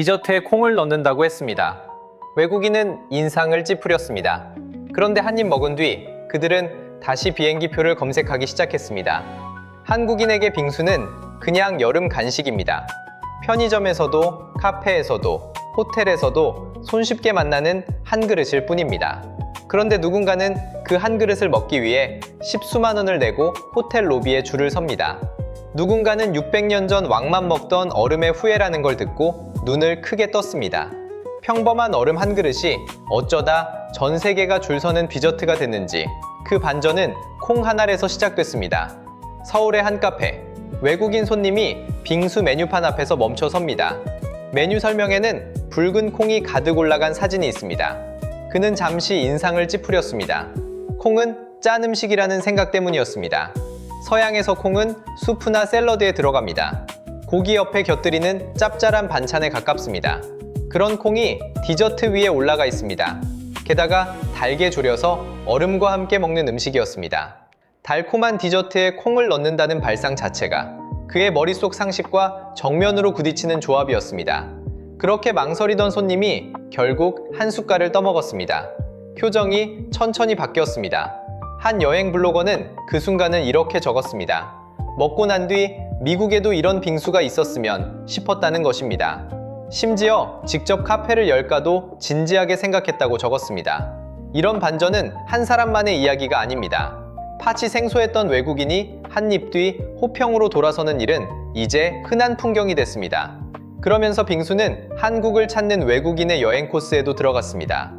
디저트에 콩을 넣는다고 했습니다. 외국인은 인상을 찌푸렸습니다. 그런데 한 입 먹은 뒤 그들은 다시 비행기표를 검색하기 시작했습니다. 한국인에게 빙수는 그냥 여름 간식입니다. 편의점에서도, 카페에서도, 호텔에서도 손쉽게 만나는 한 그릇일 뿐입니다. 그런데 누군가는 그 한 그릇을 먹기 위해 십수만 원을 내고 호텔 로비에 줄을 섭니다. 누군가는 600년 전 왕만 먹던 얼음의 후예라는 걸 듣고 눈을 크게 떴습니다. 평범한 얼음 한 그릇이 어쩌다 전 세계가 줄 서는 디저트가 됐는지 그 반전은 콩 한 알에서 시작됐습니다. 서울의 한 카페, 외국인 손님이 빙수 메뉴판 앞에서 멈춰 섭니다. 메뉴 설명에는 붉은 콩이 가득 올라간 사진이 있습니다. 그는 잠시 인상을 찌푸렸습니다. 콩은 짠 음식이라는 생각 때문이었습니다. 서양에서 콩은 수프나 샐러드에 들어갑니다. 고기 옆에 곁들이는 짭짤한 반찬에 가깝습니다. 그런 콩이 디저트 위에 올라가 있습니다. 게다가 달게 졸여서 얼음과 함께 먹는 음식이었습니다. 달콤한 디저트에 콩을 넣는다는 발상 자체가 그의 머릿속 상식과 정면으로 부딪히는 조합이었습니다. 그렇게 망설이던 손님이 결국 한 숟갈을 떠먹었습니다. 표정이 천천히 바뀌었습니다. 한 여행 블로거는 그 순간을 이렇게 적었습니다. 먹고 난 뒤 미국에도 이런 빙수가 있었으면 싶었다는 것입니다. 심지어 직접 카페를 열까도 진지하게 생각했다고 적었습니다. 이런 반전은 한 사람만의 이야기가 아닙니다. 팥이 생소했던 외국인이 한 입 뒤 호평으로 돌아서는 일은 이제 흔한 풍경이 됐습니다. 그러면서 빙수는 한국을 찾는 외국인의 여행 코스에도 들어갔습니다.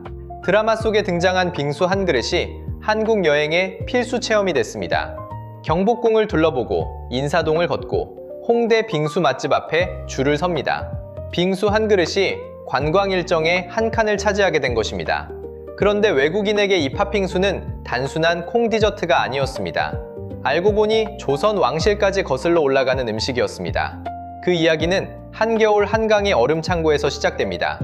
드라마 속에 등장한 빙수 한 그릇이 한국 여행의 필수 체험이 됐습니다. 경복궁을 둘러보고 인사동을 걷고 홍대 빙수 맛집 앞에 줄을 섭니다. 빙수 한 그릇이 관광 일정의 한 칸을 차지하게 된 것입니다. 그런데 외국인에게 이 팥빙수는 단순한 콩 디저트가 아니었습니다. 알고 보니 조선 왕실까지 거슬러 올라가는 음식이었습니다. 그 이야기는 한겨울 한강의 얼음 창고에서 시작됩니다.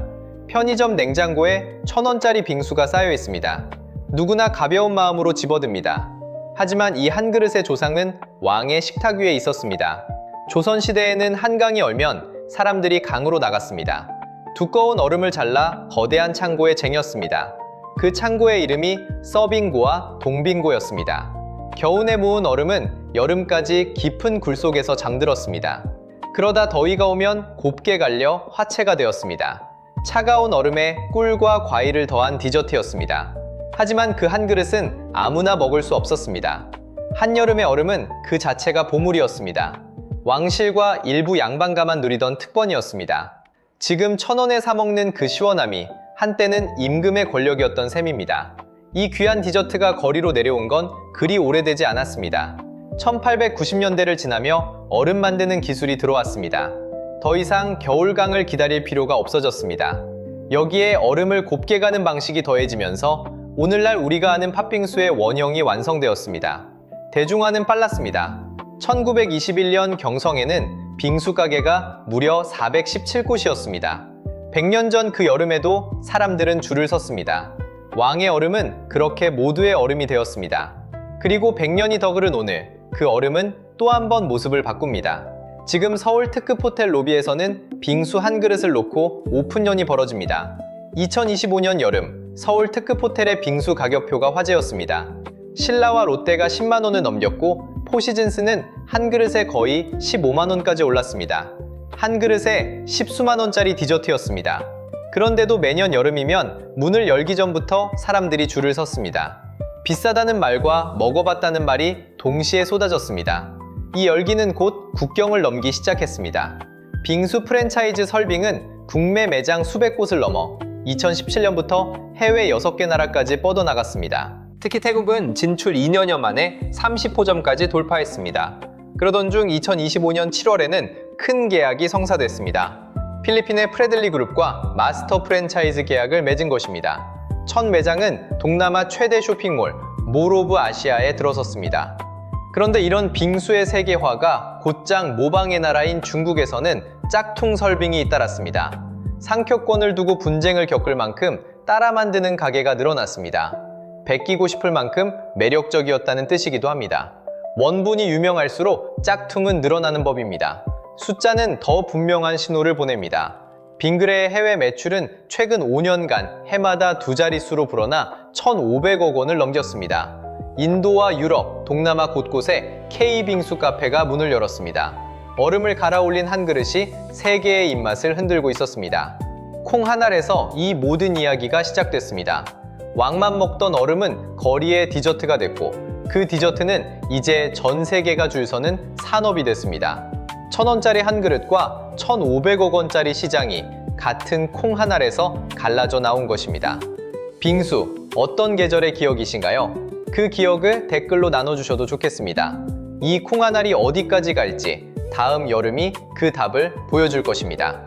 편의점 냉장고에 1,000원짜리 빙수가 쌓여 있습니다. 누구나 가벼운 마음으로 집어듭니다. 하지만 이 한 그릇의 조상은 왕의 식탁 위에 있었습니다. 조선시대에는 한강이 얼면 사람들이 강으로 나갔습니다. 두꺼운 얼음을 잘라 거대한 창고에 쟁였습니다. 그 창고의 이름이 서빙고와 동빙고였습니다. 겨우내 모은 얼음은 여름까지 깊은 굴 속에서 잠들었습니다. 그러다 더위가 오면 곱게 갈려 화채가 되었습니다. 차가운 얼음에 꿀과 과일을 더한 디저트였습니다. 하지만 그 한 그릇은 아무나 먹을 수 없었습니다. 한여름의 얼음은 그 자체가 보물이었습니다. 왕실과 일부 양반가만 누리던 특권이었습니다. 지금 1,000원에 사 먹는 그 시원함이 한때는 임금의 권력이었던 셈입니다. 이 귀한 디저트가 거리로 내려온 건 그리 오래되지 않았습니다. 1890년대를 지나며 얼음 만드는 기술이 들어왔습니다. 더 이상 겨울강을 기다릴 필요가 없어졌습니다. 여기에 얼음을 곱게 가는 방식이 더해지면서 오늘날 우리가 아는 팥빙수의 원형이 완성되었습니다. 대중화는 빨랐습니다. 1921년 경성에는 빙수 가게가 무려 417곳이었습니다. 100년 전 그 여름에도 사람들은 줄을 섰습니다. 왕의 얼음은 그렇게 모두의 얼음이 되었습니다. 그리고 100년이 더 흐른 오늘, 그 얼음은 또 한 번 모습을 바꿉니다. 지금 서울 특급 호텔 로비에서는 빙수 한 그릇을 놓고 오픈런이 벌어집니다. 2025년 여름, 서울 특급 호텔의 빙수 가격표가 화제였습니다. 신라와 롯데가 10만 원을 넘겼고 포시즌스는 한 그릇에 거의 15만 원까지 올랐습니다. 한 그릇에 10수만 원짜리 디저트였습니다. 그런데도 매년 여름이면 문을 열기 전부터 사람들이 줄을 섰습니다. 비싸다는 말과 먹어봤다는 말이 동시에 쏟아졌습니다. 이 열기는 곧 국경을 넘기 시작했습니다. 빙수 프랜차이즈 설빙은 국내 매장 수백 곳을 넘어 2017년부터 해외 6개 나라까지 뻗어나갔습니다. 특히 태국은 진출 2년여 만에 30호점까지 돌파했습니다. 그러던 중 2025년 7월에는 큰 계약이 성사됐습니다. 필리핀의 프레들리 그룹과 마스터 프랜차이즈 계약을 맺은 것입니다. 첫 매장은 동남아 최대 쇼핑몰 몰 오브 아시아에 들어섰습니다. 그런데 이런 빙수의 세계화가 곧장 모방의 나라인 중국에서는 짝퉁 설빙이 잇따랐습니다. 상표권을 두고 분쟁을 겪을 만큼 따라 만드는 가게가 늘어났습니다. 베끼고 싶을 만큼 매력적이었다는 뜻이기도 합니다. 원본이 유명할수록 짝퉁은 늘어나는 법입니다. 숫자는 더 분명한 신호를 보냅니다. 빙그레의 해외 매출은 최근 5년간 해마다 두 자릿수로 불어나 1,500억 원을 넘겼습니다. 인도와 유럽, 동남아 곳곳에 K빙수 카페가 문을 열었습니다. 얼음을 갈아 올린 한 그릇이 세계의 입맛을 흔들고 있었습니다. 콩 한 알에서 이 모든 이야기가 시작됐습니다. 왕만 먹던 얼음은 거리의 디저트가 됐고 그 디저트는 이제 전 세계가 줄 서는 산업이 됐습니다. 1,000원짜리 한 그릇과 1,500억 원짜리 시장이 같은 콩 한 알에서 갈라져 나온 것입니다. 빙수, 어떤 계절의 기억이신가요? 그 기억을 댓글로 나눠주셔도 좋겠습니다. 이 콩 한 알이 어디까지 갈지 다음 여름이 그 답을 보여줄 것입니다.